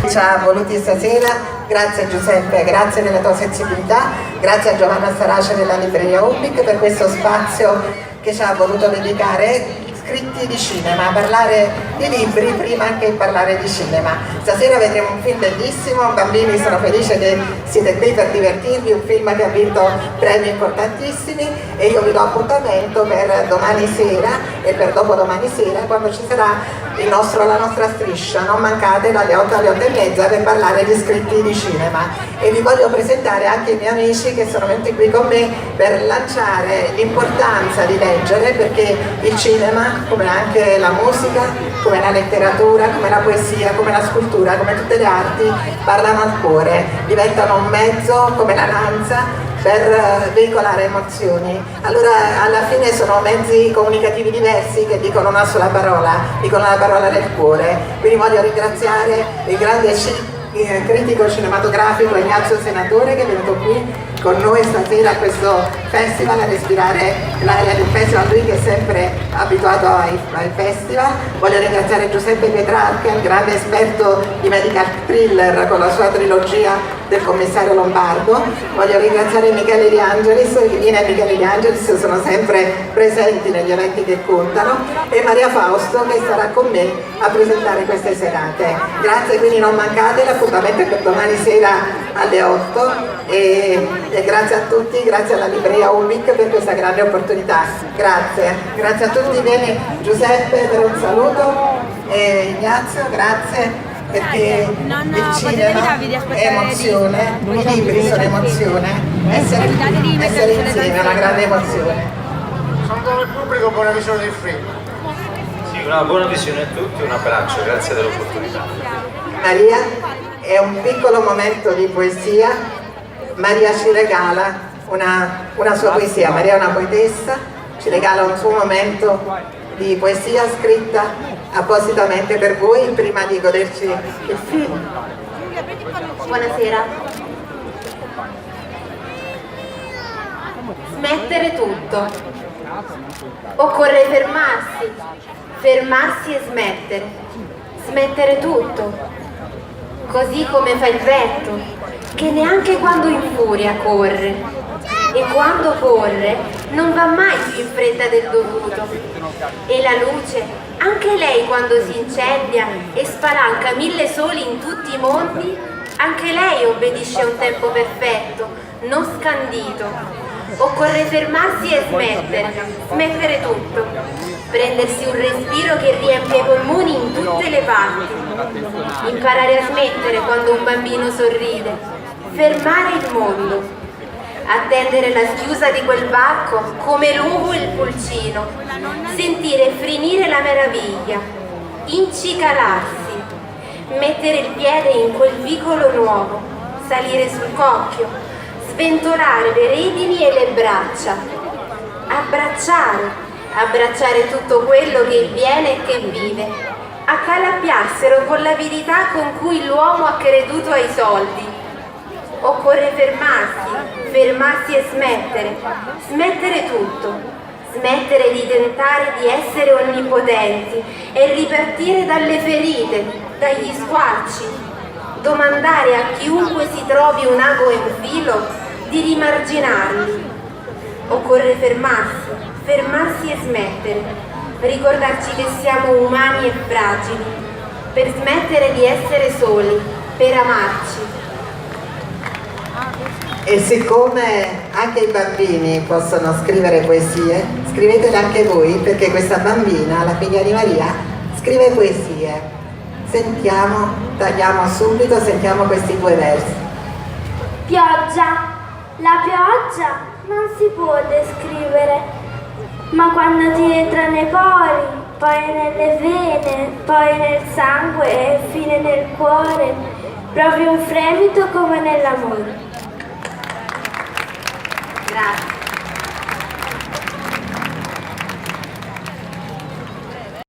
Ci ha voluti stasera, grazie Giuseppe, grazie della tua sensibilità, grazie a Giovanna Starace della Libreria Ubic per questo spazio che ci ha voluto dedicare scritti di cinema, parlare di libri prima che parlare di cinema. Stasera vedremo un film bellissimo, bambini, sono felice che siete qui per divertirvi, un film che ha vinto premi importantissimi e io vi do appuntamento per domani sera e per dopodomani sera quando ci sarà la nostra striscia, non mancate dalle 8 alle 8 e mezza per parlare di scritti di cinema. E vi voglio presentare anche i miei amici che sono venuti qui con me per lanciare l'importanza di leggere, perché il cinema, come anche la musica, come la letteratura, come la poesia, come la scultura, come tutte le arti, parlano al cuore, diventano un mezzo come la danza per veicolare emozioni. Allora alla fine sono mezzi comunicativi diversi che dicono una sola parola, dicono la parola del cuore. Quindi voglio ringraziare il grande critico cinematografico Ignazio Senatore che è venuto qui con noi stasera a questo festival a respirare l'aria del festival, lui che è sempre abituato ai festival. Voglio ringraziare Giuseppe Petrarca, il grande esperto di medical thriller con la sua trilogia del commissario Lombardo. Voglio ringraziare Michele De Angelis, Irina e Michele De Angelis sono sempre presenti negli eventi che contano, e Maria Fausto che sarà con me a presentare queste serate. Grazie, quindi non mancate, l'appuntamento è per domani sera alle 8 e grazie a tutti, grazie alla Libreria Ubic per questa grande opportunità. Grazie a tutti. Vieni Giuseppe per un saluto e Ignazio, grazie. Perché il cinema è emozione, i libri sono emozione, essere insieme è una grande emozione. Sono il pubblico, buona visione del film. Sì, una buona visione a tutti, un abbraccio, grazie dell'opportunità. Maria, è un piccolo momento di poesia. Maria ci regala una sua poesia. Maria è una poetessa, ci regala un suo momento di poesia scritta appositamente per voi prima di goderci il film. Buonasera. Smettere tutto. Occorre fermarsi e smettere. Smettere tutto. Così come fa il vento, che neanche quando infuria corre. E quando corre non va mai più in fretta del dovuto. E la luce, anche lei quando si incendia e spalanca 1000 soli in tutti i mondi, anche lei obbedisce a un tempo perfetto, non scandito. Occorre fermarsi e smettere tutto, prendersi un respiro che riempie i polmoni in tutte le parti, imparare a smettere quando un bambino sorride, fermare il mondo, attendere la schiusa di quel bacco come l'uovo e il pulcino, sentire frinire la meraviglia, incicalarsi, mettere il piede in quel vicolo nuovo, salire sul cocchio, sventolare le redini e le braccia, abbracciare tutto quello che viene e che vive, accalappiarselo con l'avidità con cui l'uomo ha creduto ai soldi. Occorre fermarsi e smettere tutto, smettere di tentare di essere onnipotenti e ripartire dalle ferite, dagli squarci, domandare a chiunque si trovi un ago in filo di rimarginarli. Occorre fermarsi e smettere, ricordarci che siamo umani e fragili, per smettere di essere soli, per amarci. E siccome anche i bambini possono scrivere poesie, scrivetele anche voi, perché questa bambina, la figlia di Maria, scrive poesie. Tagliamo subito, sentiamo questi 2 versi. Pioggia. La pioggia non si può descrivere, ma quando ti entra nei pori, poi nelle vene, poi nel sangue e fine nel cuore, provi un fremito come nell'amore. Grazie.